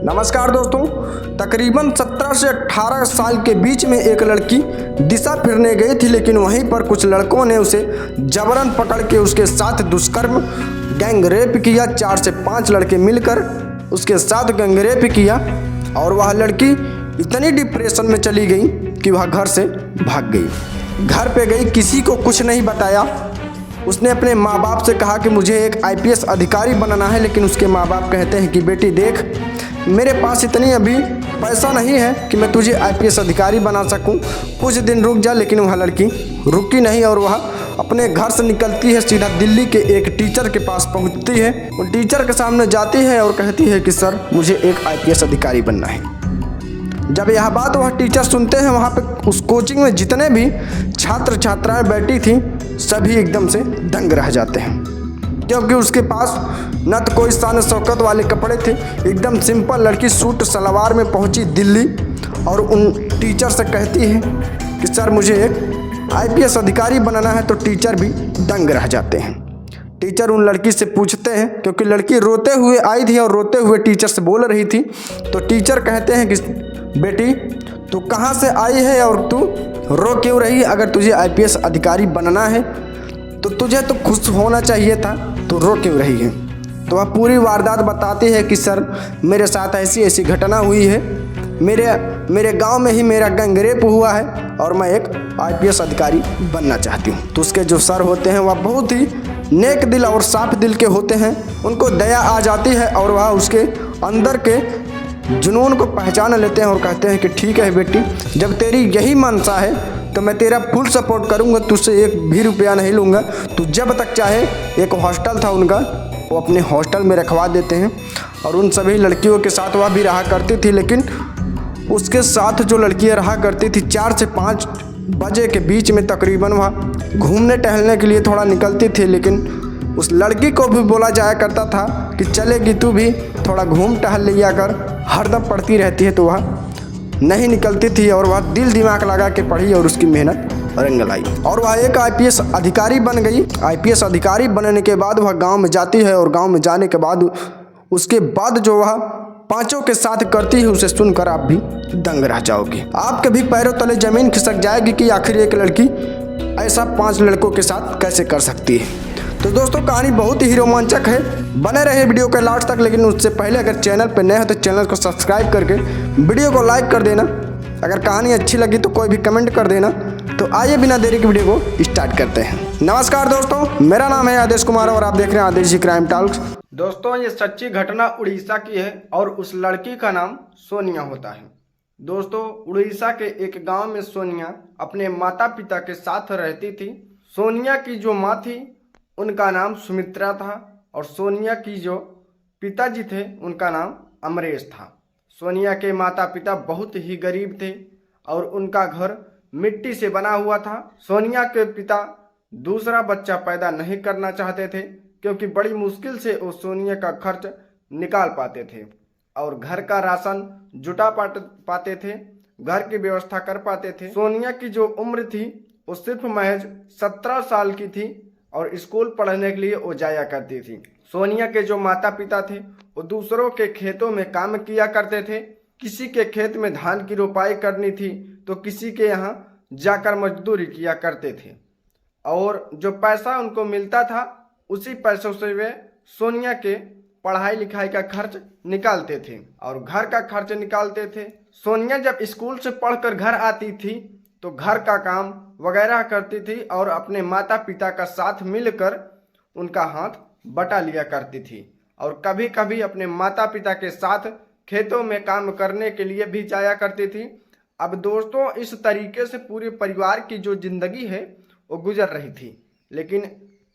नमस्कार दोस्तों, तकरीबन 17 से 18 साल के बीच में एक लड़की दिशा फिरने गई थी, लेकिन वहीं पर कुछ लड़कों ने उसे जबरन पकड़ के उसके साथ दुष्कर्म गैंग रेप किया। 4 से 5 लड़के मिलकर उसके साथ गैंग रेप किया और वह लड़की इतनी डिप्रेशन में चली गई कि वह घर से भाग गई। घर पे गई, किसी को कुछ नहीं बताया। उसने अपने माँ बाप से कहा कि मुझे एक आईपीएस अधिकारी बनना है, लेकिन उसके माँ बाप कहते हैं कि बेटी देख, मेरे पास इतनी अभी पैसा नहीं है कि मैं तुझे आईपीएस अधिकारी बना सकूं, कुछ दिन रुक जा। लेकिन वह लड़की रुकी नहीं और वह अपने घर से निकलती है, सीधा दिल्ली के एक टीचर के पास पहुंचती है। उन टीचर के सामने जाती है और कहती है कि सर, मुझे एक आईपीएस अधिकारी बनना है। जब यह बात वह टीचर सुनते हैं, वहाँ पे उस कोचिंग में जितने भी छात्र छात्राएं बैठी थी सभी एकदम से दंग रह जाते हैं, क्योंकि उसके पास न तो कोई शान शौकत वाले कपड़े थे। एकदम सिंपल लड़की सूट सलवार में पहुंची दिल्ली और उन टीचर से कहती है कि सर, मुझे एक आईपीएस अधिकारी बनाना है। तो टीचर भी दंग रह जाते हैं। टीचर उन लड़की से पूछते हैं, क्योंकि लड़की रोते हुए आई थी और रोते हुए टीचर से बोल रही थी। तो टीचर कहते हैं कि बेटी, तू कहाँ से आई है और तू रो क्यों रही है? अगर तुझे आईपीएस अधिकारी बनना है तो तुझे तो खुश होना चाहिए था, तो रो क्यों रही है? तो वह पूरी वारदात बताती है कि सर, मेरे साथ ऐसी ऐसी घटना हुई है, मेरे गांव में ही मेरा गैंग रेप हुआ है और मैं एक आईपीएस अधिकारी बनना चाहती हूँ। तो उसके जो सर होते हैं वह बहुत ही नेक दिल और साफ दिल के होते हैं। उनको दया आ जाती है और वह उसके अंदर के जुनून को पहचान लेते हैं और कहते हैं कि ठीक है बेटी, जब तेरी यही मंशा है तो मैं तेरा फुल सपोर्ट करूंगा, तुझसे एक भी रुपया नहीं लूँगा। तू जब तक चाहे, एक हॉस्टल था उनका, वो अपने हॉस्टल में रखवा देते हैं और उन सभी लड़कियों के साथ वह भी रहा करती थी। लेकिन उसके साथ जो लड़कियाँ रहा करती थी, 4 से 5 बजे के बीच में तकरीबन वह घूमने टहलने के लिए थोड़ा निकलती थी। लेकिन उस लड़की को भी बोला जाया करता था कि चलेगी तू भी थोड़ा घूम टहल लिया कर, हरदम पढ़ती रहती है। तो वह नहीं निकलती थी और वह दिल दिमाग लगा के पढ़ी और उसकी मेहनत रंग लाई और वह एक आईपीएस अधिकारी बन गई। आईपीएस अधिकारी बनने के बाद वह गांव में जाती है और गांव में जाने के बाद उसके बाद जो वह पांचों के साथ करती है, उसे सुनकर आप भी दंग रह जाओगे। आपके भी पैरों तले जमीन खिसक जाएगी कि आखिर एक लड़की ऐसा 5 लड़कों के साथ कैसे कर सकती है। तो दोस्तों, कहानी बहुत ही रोमांचक है, बने रहे वीडियो के लास्ट तक। लेकिन उससे पहले अगर चैनल पर नए हो तो चैनल को सब्सक्राइब करके वीडियो को लाइक कर देना। अगर कहानी अच्छी लगी तो कोई भी कमेंट कर देना। तो आइए बिना देरी के वीडियो को स्टार्ट करते हैं। नमस्कार दोस्तों, मेरा नाम है आदेश कुमार और आप देख रहे हैं आदेश जी क्राइम टॉक्स। दोस्तों, ये सच्ची घटना उड़ीसा की है और उस लड़की का नाम सोनिया होता है। दोस्तों, उड़ीसा के एक गाँव में सोनिया अपने माता पिता के साथ रहती थी। सोनिया की जो माँ थी उनका नाम सुमित्रा था और सोनिया की जो पिताजी थे उनका नाम अमरेश था। सोनिया के माता पिता बहुत ही गरीब थे और उनका घर मिट्टी से बना हुआ था। सोनिया के पिता दूसरा बच्चा पैदा नहीं करना चाहते थे, क्योंकि बड़ी मुश्किल से वो सोनिया का खर्च निकाल पाते थे और घर का राशन जुटा पाते थे, घर की व्यवस्था कर पाते थे। सोनिया की जो उम्र थी वो सिर्फ महज 17 साल की थी और स्कूल पढ़ने के लिए वो जाया करती थी। सोनिया के जो माता पिता थे वो दूसरों के खेतों में काम किया करते थे। किसी के खेत में धान की रोपाई करनी थी तो किसी के यहाँ जाकर मजदूरी किया करते थे और जो पैसा उनको मिलता था उसी पैसों से वे सोनिया के पढ़ाई लिखाई का खर्च निकालते थे और घर का खर्च निकालते थे। सोनिया जब स्कूल से पढ़कर घर आती थी तो घर का काम वगैरह करती थी और अपने माता पिता का साथ मिलकर उनका हाथ बटा लिया करती थी और कभी कभी अपने माता पिता के साथ खेतों में काम करने के लिए भी जाया करती थी। अब दोस्तों, इस तरीके से पूरे परिवार की जो जिंदगी है वो गुजर रही थी। लेकिन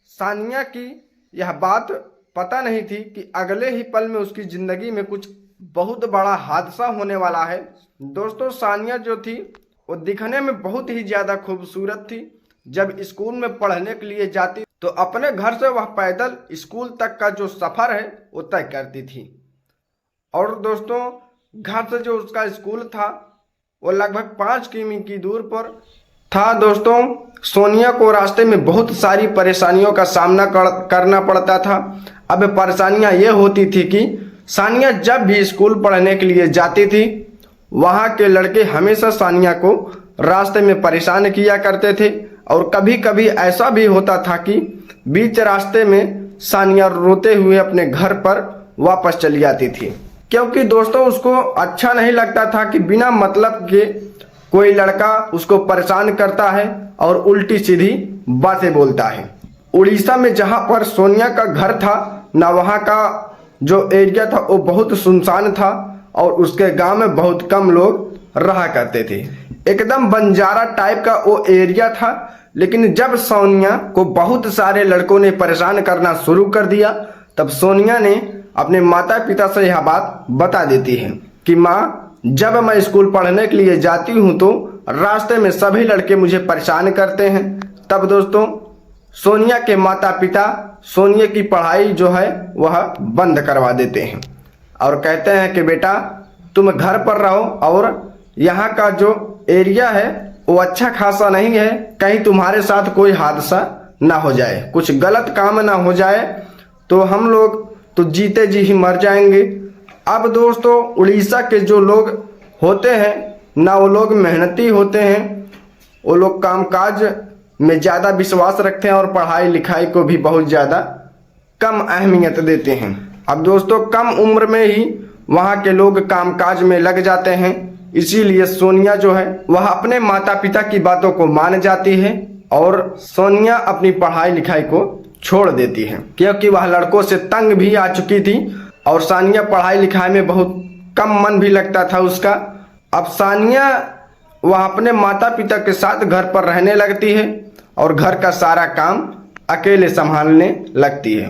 सानिया की यह बात पता नहीं थी कि अगले ही पल में उसकी जिंदगी में कुछ बहुत बड़ा हादसा होने वाला है। दोस्तों, सानिया जो थी वो दिखने में बहुत ही ज़्यादा खूबसूरत थी। जब स्कूल में पढ़ने के लिए जाती तो अपने घर से वह पैदल स्कूल तक का जो सफ़र है वो तय करती थी और दोस्तों, घर से जो उसका स्कूल था वो लगभग 5 किमी की दूर पर था। दोस्तों, सोनिया को रास्ते में बहुत सारी परेशानियों का सामना करना पड़ता था। अब परेशानियां ये होती थी कि सानिया जब भी स्कूल पढ़ने के लिए जाती थी, वहाँ के लड़के हमेशा सानिया को रास्ते में परेशान किया करते थे और कभी कभी ऐसा भी होता था कि बीच रास्ते में सानिया रोते हुए अपने घर पर वापस चली जाती थी, क्योंकि दोस्तों उसको अच्छा नहीं लगता था कि बिना मतलब के कोई लड़का उसको परेशान करता है और उल्टी सीधी बातें बोलता है। उड़ीसा में जहाँ पर सोनिया का घर था ना, वहाँ का जो एरिया था वो बहुत सुनसान था और उसके गांव में बहुत कम लोग रहा करते थे। एकदम बंजारा टाइप का वो एरिया था। लेकिन जब सोनिया को बहुत सारे लड़कों ने परेशान करना शुरू कर दिया, तब सोनिया ने अपने माता पिता से यह बात बता देती है कि माँ, जब मैं स्कूल पढ़ने के लिए जाती हूँ तो रास्ते में सभी लड़के मुझे परेशान करते हैं। तब दोस्तों सोनिया के माता पिता सोनिया की पढ़ाई जो है वह बंद करवा देते हैं और कहते हैं कि बेटा तुम घर पर रहो और यहाँ का जो एरिया है वो अच्छा खासा नहीं है, कहीं तुम्हारे साथ कोई हादसा ना हो जाए, कुछ गलत काम ना हो जाए तो हम लोग तो जीते जी ही मर जाएंगे। अब दोस्तों उड़ीसा के जो लोग होते हैं ना, वो लोग मेहनती होते हैं, वो लोग कामकाज में ज़्यादा विश्वास रखते हैं और पढ़ाई लिखाई को भी बहुत ज़्यादा कम अहमियत देते हैं। अब दोस्तों कम उम्र में ही वहाँ के लोग कामकाज में लग जाते हैं, इसीलिए सोनिया जो है वह अपने माता पिता की बातों को मान जाती है और सोनिया अपनी पढ़ाई लिखाई को छोड़ देती है, क्योंकि वह लड़कों से तंग भी आ चुकी थी और सानिया पढ़ाई लिखाई में बहुत कम मन भी लगता था उसका। अब सानिया वह अपने माता पिता के साथ घर पर रहने लगती है और घर का सारा काम अकेले संभालने लगती है।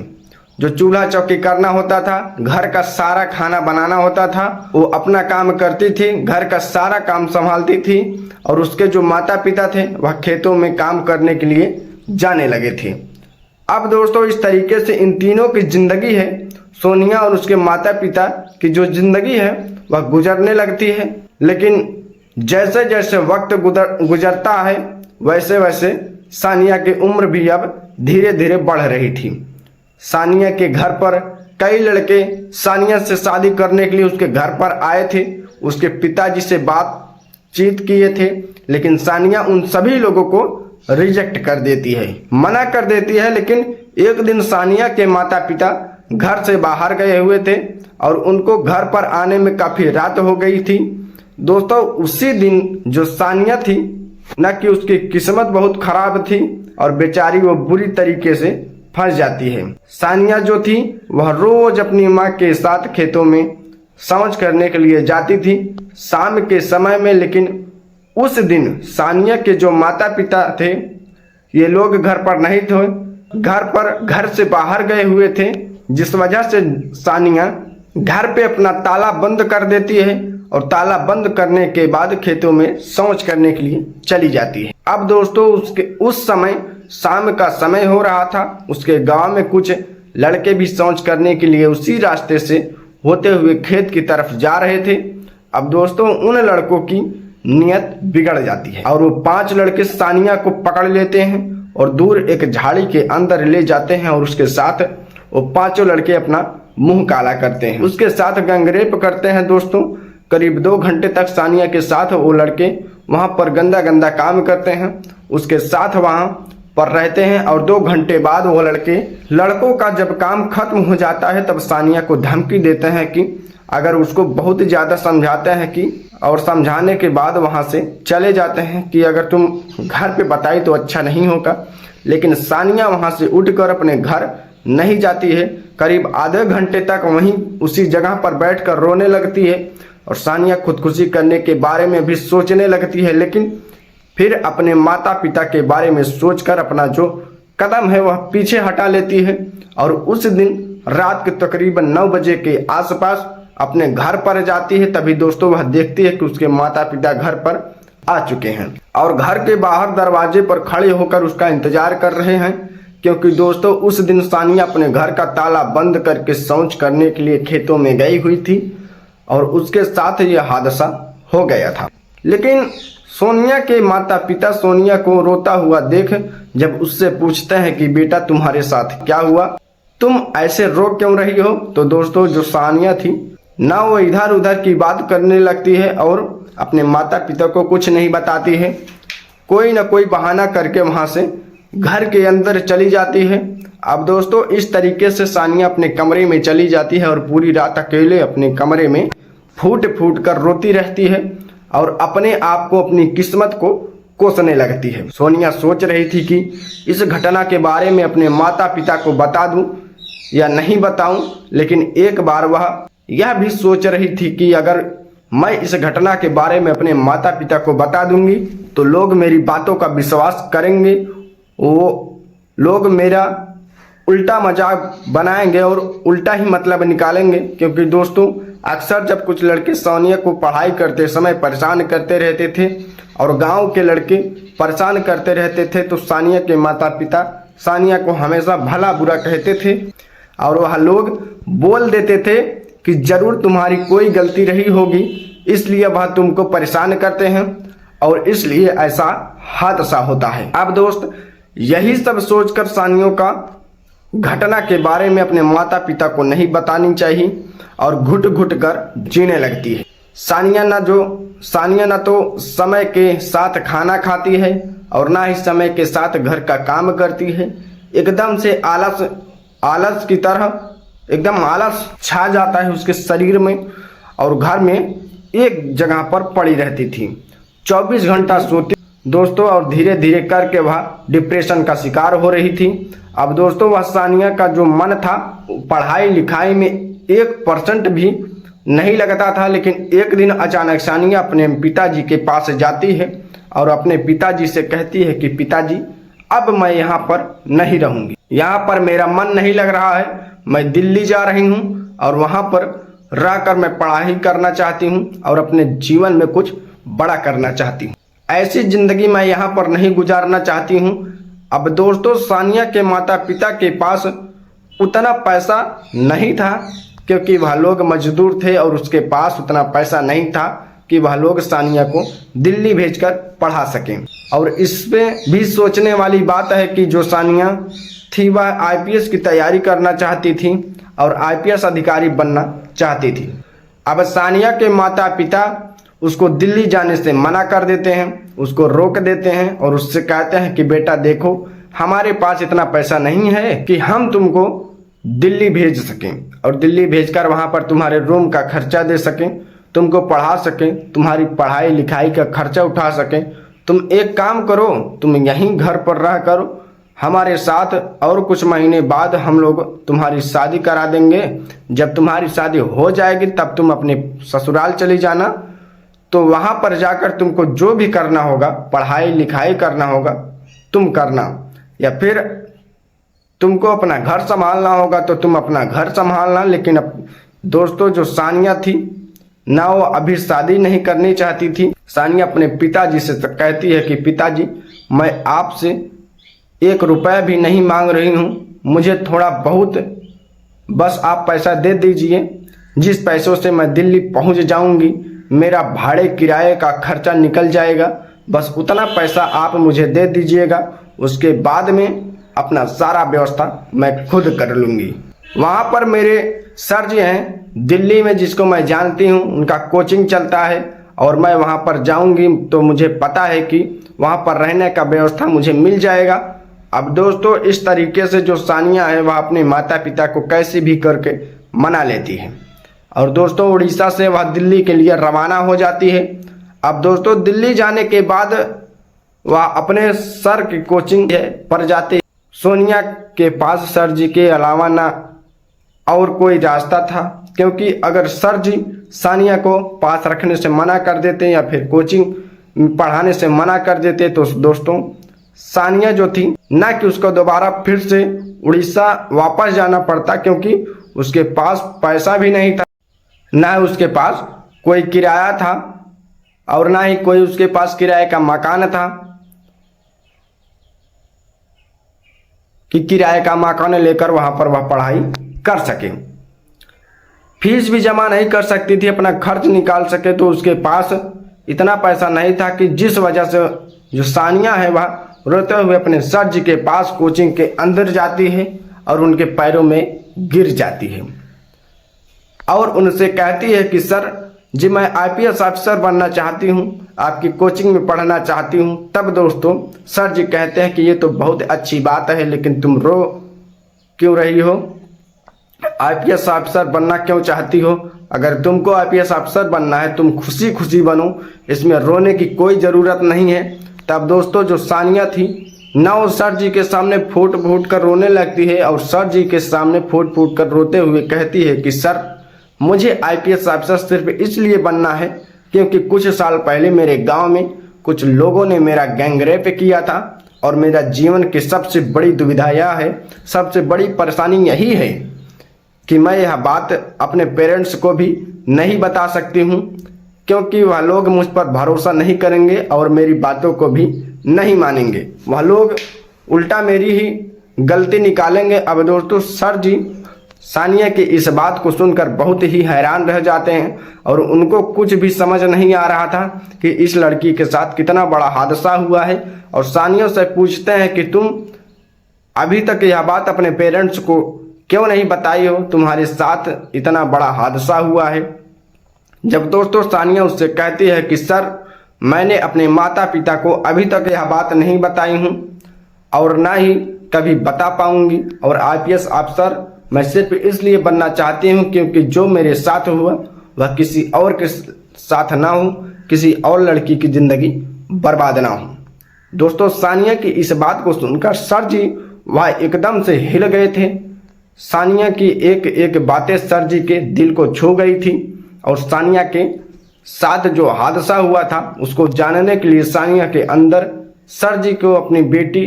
जो चूल्हा चौकी करना होता था, घर का सारा खाना बनाना होता था, वो अपना काम करती थी, घर का सारा काम संभालती थी और उसके जो माता पिता थे वह खेतों में काम करने के लिए जाने लगे थे। अब दोस्तों इस तरीके से इन तीनों की जिंदगी है, सोनिया और उसके माता पिता की जो जिंदगी है वह गुजरने लगती है। लेकिन जैसे जैसे वक्त गुजरता है वैसे वैसे सानिया की उम्र भी अब धीरे धीरे बढ़ रही थी। सानिया के घर पर कई लड़के सानिया से शादी करने के लिए उसके घर पर आए थे, उसके पिताजी से बातचीत किए थे, लेकिन सानिया उन सभी लोगों को रिजेक्ट कर देती है, मना कर देती है। लेकिन एक दिन सानिया के माता पिता घर से बाहर गए हुए थे और उनको घर पर आने में काफ़ी रात हो गई थी। दोस्तों उसी दिन जो सानिया थी न कि उसकी किस्मत बहुत खराब थी और बेचारी वो बुरी तरीके से फंस जाती है। सानिया जो थी वह रोज अपनी माँ के साथ खेतों में समझ करने के लिए जाती थी शाम के समय में। लेकिन उस दिन सानिया के जो माता पिता थे ये लोग घर पर नहीं थे, घर से बाहर गए हुए थे, जिस वजह से सानिया घर पे अपना ताला बंद कर देती है और ताला बंद करने के बाद खेतों में शौच करने के लिए चली जाती है। अब दोस्तों उस समय शाम का समय हो रहा था, उसके गांव में कुछ लड़के भी शौच करने के लिए उसी रास्ते से होते हुए खेत की तरफ जा रहे थे। अब दोस्तों उन लड़कों की नियत बिगड़ जाती है और वो 5 लड़के सानिया को पकड़ लेते हैं और दूर एक झाड़ी के अंदर ले जाते हैं और उसके साथ वो 5 लड़के अपना मुंह काला करते हैं, उसके साथ गैंगरेप करते हैं। दोस्तों करीब 2 घंटे तक सानिया के साथ वो लड़के वहाँ पर गंदा गंदा काम करते हैं, उसके साथ वहाँ पर रहते हैं और 2 घंटे बाद वो लड़कों का जब काम खत्म हो जाता है तब सानिया को धमकी देते हैं कि अगर उसको बहुत ज़्यादा समझाते हैं कि और समझाने के बाद वहाँ से चले जाते हैं कि अगर तुम घर पे बताई तो अच्छा नहीं होगा। लेकिन सानिया वहाँ से उठकर अपने घर नहीं जाती है, करीब आधे घंटे तक वहीं उसी जगह पर बैठकर रोने लगती है और सानिया खुदकुशी करने के बारे में भी सोचने लगती है। लेकिन फिर अपने माता पिता के बारे में सोचकर अपना जो कदम है वह पीछे हटा लेती है और उस दिन रात के तकरीबन 9 बजे के आसपास अपने घर पर जाती है। तभी दोस्तों वह देखती है कि उसके माता पिता घर पर आ चुके हैं और घर के बाहर दरवाजे पर खड़े होकर उसका इंतजार कर रहे हैं, क्योंकि दोस्तों उस दिन सानिया अपने घर का ताला बंद करके शौच करने के लिए खेतों में गई हुई थी और उसके साथ यह हादसा हो गया था। लेकिन सोनिया के माता पिता सोनिया को रोता हुआ देख जब उससे पूछते हैं कि बेटा तुम्हारे साथ क्या हुआ, तुम ऐसे रो क्यों रही हो। तो दोस्तों जो सानिया थी ना वो इधर उधर की बात करने लगती है और अपने माता पिता को कुछ नहीं बताती है, कोई ना कोई बहाना करके वहाँ से घर के अंदर चली जाती है। अब दोस्तों इस तरीके से सानिया अपने कमरे में चली जाती है और पूरी रात अकेले अपने कमरे में फूट फूट कर रोती रहती है और अपने आप को, अपनी किस्मत को कोसने लगती है। सोनिया सोच रही थी कि इस घटना के बारे में अपने माता पिता को बता दूं या नहीं बताऊं, लेकिन एक बार वह यह भी सोच रही थी कि अगर मैं इस घटना के बारे में अपने माता पिता को बता दूंगी तो लोग मेरी बातों का विश्वास करेंगे, वो लोग मेरा उल्टा मजाक बनाएंगे और उल्टा ही मतलब निकालेंगे। क्योंकि दोस्तों अक्सर जब कुछ लड़के सोनिया को पढ़ाई करते समय परेशान करते रहते थे और गांव के लड़के परेशान करते रहते थे तो सानिया के माता पिता सानिया को हमेशा भला बुरा कहते थे और वह लोग बोल देते थे कि जरूर तुम्हारी कोई गलती रही होगी, इसलिए वह तुमको परेशान करते हैं और इसलिए ऐसा हादसा होता है। अब दोस्त यही सब सोचकर सानिया का घटना के बारे में अपने माता पिता को नहीं बतानी चाहिए और घुट घुट कर जीने लगती है। सानिया ना तो समय के साथ खाना खाती है और ना ही समय के साथ घर का काम करती है। एकदम से आलस की तरह एकदम आलस छा जाता है उसके शरीर में और घर में एक जगह पर पड़ी रहती थी, 24 घंटा सोती दोस्तों और धीरे धीरे करके वह डिप्रेशन का शिकार हो रही थी। अब दोस्तों वह सानिया का जो मन था पढ़ाई लिखाई में 1% भी नहीं लगता था, लेकिन एक दिन अचानक सानिया अपने पिताजी के पास जाती है और अपने पिताजी से कहती है कि पिताजी अब मैं यहाँ पर नहीं रहूँगी, यहाँ पर मेरा मन नहीं लग रहा है, मैं दिल्ली जा रही हूँ और वहाँ पर रहकर मैं पढ़ाई करना चाहती हूँ और अपने जीवन में कुछ बड़ा करना चाहती हूँ, ऐसी जिंदगी मैं यहाँ पर नहीं गुजारना चाहती हूँ। अब दोस्तों सानिया के माता पिता के पास उतना पैसा नहीं था क्योंकि वह लोग मजदूर थे और उसके पास उतना पैसा नहीं था कि वह लोग सानिया को दिल्ली भेजकर पढ़ा सकें। और इसमें भी सोचने वाली बात है कि जो सानिया थी वह आईपीएस की तैयारी करना चाहती थी और आईपीएस अधिकारी बनना चाहती थी। अब सानिया के माता पिता उसको दिल्ली जाने से मना कर देते हैं, उसको रोक देते हैं और उससे कहते हैं कि बेटा देखो हमारे पास इतना पैसा नहीं है कि हम तुमको दिल्ली भेज सकें और दिल्ली भेजकर वहाँ पर तुम्हारे रूम का खर्चा दे सकें, तुमको पढ़ा सकें, तुम्हारी पढ़ाई लिखाई का खर्चा उठा सकें। तुम एक काम करो, तुम यहीं घर पर रह करो हमारे साथ और कुछ महीने बाद हम लोग तुम्हारी शादी करा देंगे। जब तुम्हारी शादी हो जाएगी तब तुम अपने ससुराल चली जाना, तो वहाँ पर जाकर तुमको जो भी करना होगा, पढ़ाई लिखाई करना होगा तुम करना, या फिर तुमको अपना घर संभालना होगा तो तुम अपना घर संभालना। लेकिन दोस्तों जो सानिया थी ना वो अभी शादी नहीं करनी चाहती थी। सानिया अपने पिताजी से कहती है कि पिताजी मैं आपसे 1 रुपया भी नहीं मांग रही हूँ, मुझे थोड़ा बहुत बस आप पैसा दे दीजिए, जिस पैसों से मैं दिल्ली पहुँच जाऊँगी, मेरा भाड़े किराए का खर्चा निकल जाएगा, बस उतना पैसा आप मुझे दे दीजिएगा, उसके बाद में अपना सारा व्यवस्था मैं खुद कर लूँगी। वहाँ पर मेरे सर जी हैं दिल्ली में जिसको मैं जानती हूँ, उनका कोचिंग चलता है और मैं वहाँ पर जाऊँगी तो मुझे पता है कि वहाँ पर रहने का व्यवस्था मुझे मिल जाएगा। अब दोस्तों इस तरीके से जो सानिया है वह अपने माता पिता को कैसे भी करके मना लेती है और दोस्तों उड़ीसा से वह दिल्ली के लिए रवाना हो जाती है। अब दोस्तों दिल्ली जाने के बाद वह अपने सर की कोचिंग पर जाती है। सोनिया के पास सर जी के अलावा ना और कोई रास्ता था, क्योंकि अगर सर जी सानिया को पास रखने से मना कर देते या फिर कोचिंग पढ़ाने से मना कर देते तो दोस्तों सानिया जो थी ना कि उसको दोबारा फिर से उड़ीसा वापस जाना पड़ता, क्योंकि उसके पास पैसा भी नहीं था, ना उसके पास कोई किराया था और ना ही कोई उसके पास किराए का मकान था कि किराए का मकान लेकर वहां पर वह पढ़ाई कर सके। फीस भी जमा नहीं कर सकती थी, अपना खर्च निकाल सके, तो उसके पास इतना पैसा नहीं था कि जिस वजह से जो सानिया है वह रोते हुए अपने सर जी के पास कोचिंग के अंदर जाती है और उनके पैरों में गिर जाती है और उनसे कहती है कि सर जी मैं आईपीएस ऑफिसर बनना चाहती हूँ, आपकी कोचिंग में पढ़ना चाहती हूँ। तब दोस्तों सर जी कहते हैं कि ये तो बहुत अच्छी बात है, लेकिन तुम रो क्यों रही हो? आईपीएस ऑफिसर बनना क्यों चाहती हो? अगर तुमको आईपीएस ऑफिसर बनना है तुम खुशी खुशी बनो, इसमें रोने की कोई ज़रूरत नहीं है। तब दोस्तों जो सानिया थी ना वो सर जी के सामने फूट फूट कर रोने लगती है और सर जी के सामने फूट फूट कर रोते हुए कहती है कि सर मुझे आईपीएस ऑफिसर सिर्फ इसलिए बनना है क्योंकि कुछ साल पहले मेरे गांव में कुछ लोगों ने मेरा गैंगरेप किया था और मेरा जीवन की सबसे बड़ी दुविधा यह है, सबसे बड़ी परेशानी यही है कि मैं यह बात अपने पेरेंट्स को भी नहीं बता सकती हूँ क्योंकि वह लोग मुझ पर भरोसा नहीं करेंगे और मेरी बातों को भी नहीं मानेंगे। वह लोग उल्टा मेरी ही गलती निकालेंगे। अब दोस्तों सर जी सानिया की इस बात को सुनकर बहुत ही हैरान रह जाते हैं और उनको कुछ भी समझ नहीं आ रहा था कि इस लड़की के साथ कितना बड़ा हादसा हुआ है। और सानिया से पूछते हैं कि तुम अभी तक यह बात अपने पेरेंट्स को क्यों नहीं बताई हो, तुम्हारे साथ इतना बड़ा हादसा हुआ है। जब दोस्तों सानिया उससे कहती है कि सर मैंने अपने माता पिता को अभी तक यह बात नहीं बताई हूँ और ना ही कभी बता पाऊंगी, और आईपीएस अफसर मैं सिर्फ इसलिए बनना चाहती हूँ क्योंकि जो मेरे साथ हुआ वह किसी और के साथ ना हो, किसी और लड़की की ज़िंदगी बर्बाद ना हो। दोस्तों सानिया की इस बात को सुनकर सर जी वह एकदम से हिल गए थे। सानिया की एक एक बातें सर जी के दिल को छू गई थी और सानिया के साथ जो हादसा हुआ था उसको जानने के लिए सानिया के अंदर सर जी को अपनी बेटी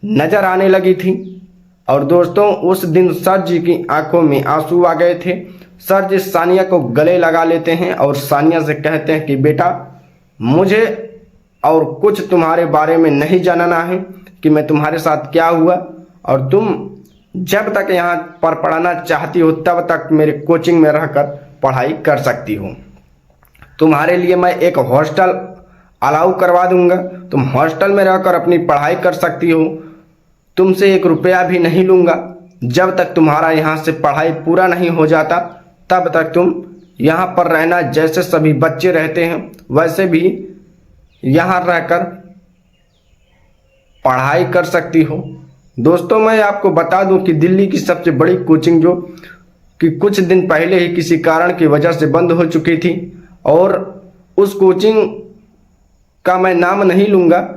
नजर आने लगी थी। और दोस्तों उस दिन सर जी की आंखों में आंसू आ गए थे। सर जी सानिया को गले लगा लेते हैं और सानिया से कहते हैं कि बेटा मुझे और कुछ तुम्हारे बारे में नहीं जानना है कि मैं तुम्हारे साथ क्या हुआ, और तुम जब तक यहाँ पर पढ़ना चाहती हो तब तक मेरे कोचिंग में रहकर पढ़ाई कर सकती हो। तुम्हारे लिए मैं एक हॉस्टल अलाउ करवा दूंगा, तुम हॉस्टल में रहकर अपनी पढ़ाई कर सकती हो। तुमसे 1 रुपया भी नहीं लूँगा। जब तक तुम्हारा यहाँ से पढ़ाई पूरा नहीं हो जाता तब तक तुम यहाँ पर रहना, जैसे सभी बच्चे रहते हैं वैसे भी यहाँ रहकर पढ़ाई कर सकती हो। दोस्तों मैं आपको बता दूं कि दिल्ली की सबसे बड़ी कोचिंग जो कि कुछ दिन पहले ही किसी कारण की वजह से बंद हो चुकी थी, और उस कोचिंग का मैं नाम नहीं लूँगा,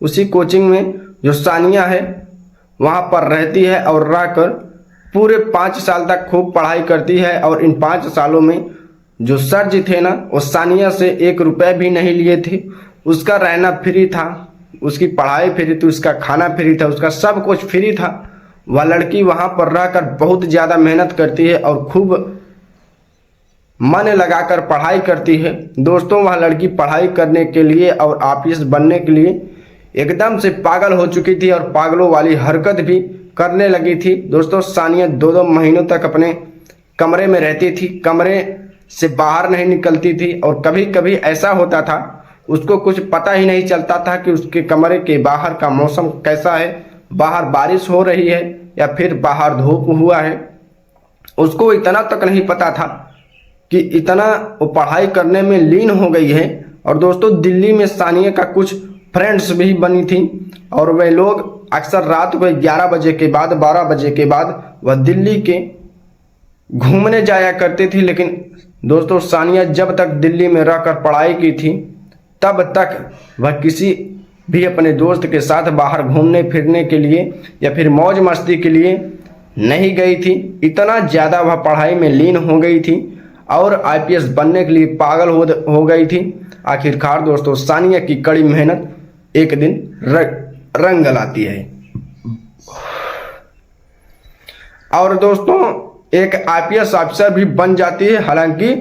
उसी कोचिंग में जो सानिया है वहाँ पर रहती है और रहकर पूरे 5 साल तक खूब पढ़ाई करती है। और इन 5 सालों में जो सर जी थे ना वो सानिया से 1 रुपये भी नहीं लिए थे। उसका रहना फ्री था, उसकी पढ़ाई फ्री थी, उसका खाना फ्री था, उसका सब कुछ फ्री था। वह लड़की वहाँ पर रहकर बहुत ज़्यादा मेहनत करती है और खूब मन लगाकर पढ़ाई करती है। दोस्तों वह लड़की पढ़ाई करने के लिए और ऑफिस बनने के लिए एकदम से पागल हो चुकी थी और पागलों वाली हरकत भी करने लगी थी। दोस्तों सानिया 2-2 महीनों तक अपने कमरे में रहती थी, कमरे से बाहर नहीं निकलती थी, और कभी कभी ऐसा होता था उसको कुछ पता ही नहीं चलता था कि उसके कमरे के बाहर का मौसम कैसा है, बाहर बारिश हो रही है या फिर बाहर धूप हुआ है। उसको इतना तक नहीं पता था कि इतना वो पढ़ाई करने में लीन हो गई है। और दोस्तों दिल्ली में सानिया का कुछ फ्रेंड्स भी बनी थी और वे लोग अक्सर रात को 11 बजे के बाद 12 बजे के बाद वह दिल्ली के घूमने जाया करती थी। लेकिन दोस्तों सानिया जब तक दिल्ली में रहकर पढ़ाई की थी तब तक वह किसी भी अपने दोस्त के साथ बाहर घूमने फिरने के लिए या फिर मौज मस्ती के लिए नहीं गई थी। इतना ज़्यादा वह पढ़ाई में लीन हो गई थी और आईपीएस बनने के लिए पागल हो गई थी। आखिरकार दोस्तों सानिया की कड़ी मेहनत एक दिन रंग लाती है और दोस्तों एक आईपीएस ऑफिसर भी बन जाती है। हालांकि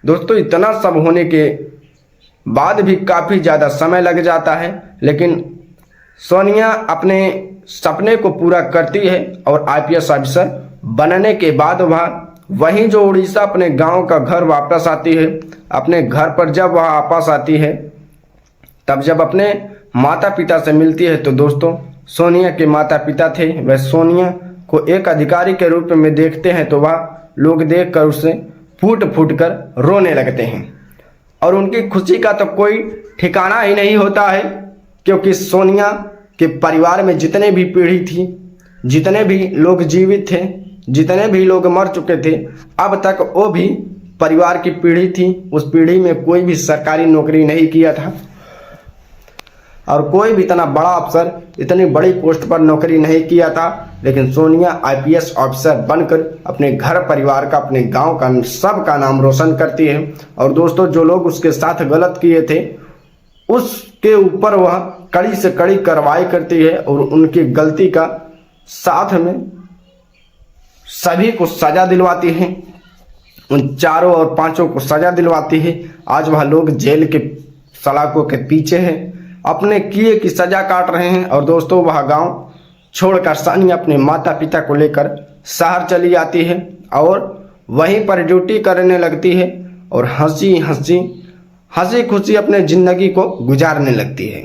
दोस्तों इतना सब होने के बाद भी काफ़ी ज़्यादा समय लग जाता है, लेकिन सोनिया अपने सपने को पूरा करती है और आईपीएस ऑफिसर बनने के बाद वह वहीं जो उड़ीसा अपने गांव का घर वापस आती है। अपने घर पर जब वह वापस आती है तब जब अपने माता पिता से मिलती है तो दोस्तों सोनिया के माता पिता थे वह सोनिया को एक अधिकारी के रूप में देखते हैं तो वह लोग देखकर उसे फूट फूट कर रोने लगते हैं और उनकी खुशी का तो कोई ठिकाना ही नहीं होता है, क्योंकि सोनिया के परिवार में जितने भी पीढ़ी थी, जितने भी लोग जीवित थे, जितने भी लोग मर चुके थे, अब तक वो भी परिवार की पीढ़ी थी, उस पीढ़ी में कोई भी सरकारी नौकरी नहीं किया था और कोई भी इतना बड़ा अफसर इतनी बड़ी पोस्ट पर नौकरी नहीं किया था। लेकिन सोनिया आईपीएस ऑफिसर बनकर अपने घर परिवार का, अपने गांव का, सबका नाम रोशन करती है। और दोस्तों, जो लोग उसके साथ गलत किए थे उसके ऊपर वह कड़ी से कड़ी कार्रवाई करती है और उनकी गलती का साथ में सभी को सजा दिलवाती है, उन चारों और पांचों को सजा दिलवाती है। आज वह लोग जेल के सलाखों के पीछे हैं, अपने किए की सजा काट रहे हैं। और दोस्तों, वह गांव छोड़कर सानिया अपने माता पिता को लेकर शहर चली जाती है और वहीं पर ड्यूटी करने लगती है और हंसी खुशी अपने ज़िंदगी को गुजारने लगती है।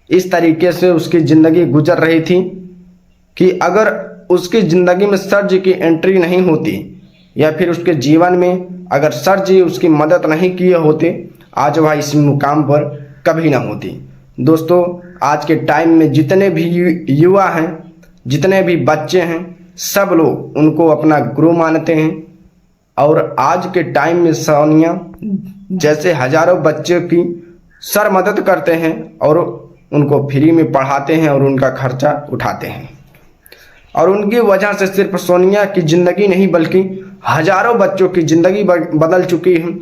इस तरीके से उसकी ज़िंदगी गुजर रही थी कि अगर उसकी ज़िंदगी में सर जी की एंट्री नहीं होती या फिर उसके जीवन में अगर सर जी उसकी मदद नहीं किए होते, आज वह इस मुकाम पर कभी ना होती। दोस्तों, आज के टाइम में जितने भी युवा हैं, जितने भी बच्चे हैं, सब लोग उनको अपना गुरु मानते हैं। और आज के टाइम में सोनिया जैसे हजारों बच्चों की सर मदद करते हैं और उनको फ्री में पढ़ाते हैं और उनका खर्चा उठाते हैं। और उनकी वजह से सिर्फ सोनिया की ज़िंदगी नहीं बल्कि हजारों बच्चों की ज़िंदगी बदल चुकी है।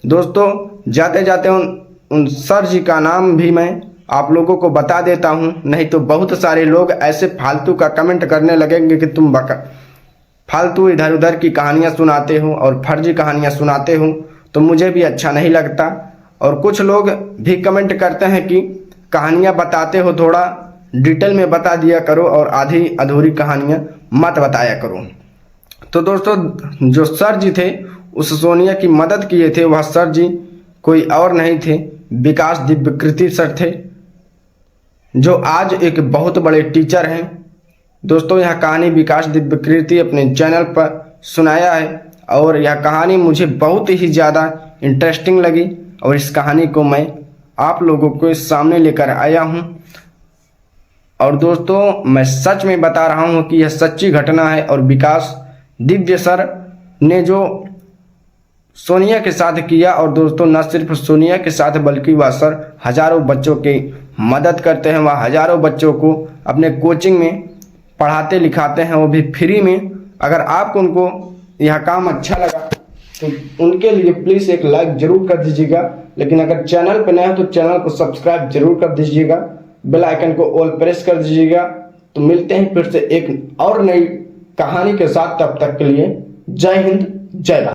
दोस्तों, जाते जाते उन सर जी का नाम भी मैं आप लोगों को बता देता हूं, नहीं तो बहुत सारे लोग ऐसे फालतू का कमेंट करने लगेंगे कि तुम फालतू इधर उधर की कहानियां सुनाते हो और फर्जी कहानियां सुनाते हो, तो मुझे भी अच्छा नहीं लगता। और कुछ लोग भी कमेंट करते हैं कि कहानियां बताते हो थोड़ा डिटेल में बता दिया करो और आधी अधूरी कहानियां मत बताया करो। तो दोस्तों, जो सर जी थे उस सोनिया की मदद किए थे, वह सर जी कोई और नहीं थे, विकास दिव्यकृति सर थे, जो आज एक बहुत बड़े टीचर हैं। दोस्तों, यह कहानी विकास दिव्यकृति अपने चैनल पर सुनाया है और यह कहानी मुझे बहुत ही ज़्यादा इंटरेस्टिंग लगी और इस कहानी को मैं आप लोगों के सामने लेकर आया हूं। और दोस्तों, मैं सच में बता रहा हूं कि यह सच्ची घटना है और विकास दिव्य सर ने जो सोनिया के साथ किया, और दोस्तों न सिर्फ सोनिया के साथ बल्कि वह सर हजारों बच्चों की मदद करते हैं, वह हजारों बच्चों को अपने कोचिंग में पढ़ाते लिखाते हैं, वो भी फ्री में। अगर आपको उनको यह काम अच्छा लगा तो उनके लिए प्लीज़ एक लाइक जरूर कर दीजिएगा। लेकिन अगर चैनल पर नया हो तो चैनल को सब्सक्राइब जरूर कर दीजिएगा, बेल आइकन को ऑल प्रेस कर दीजिएगा। तो मिलते हैं फिर से एक और नई कहानी के साथ, तब तक के लिए जय हिंद, जय भारत।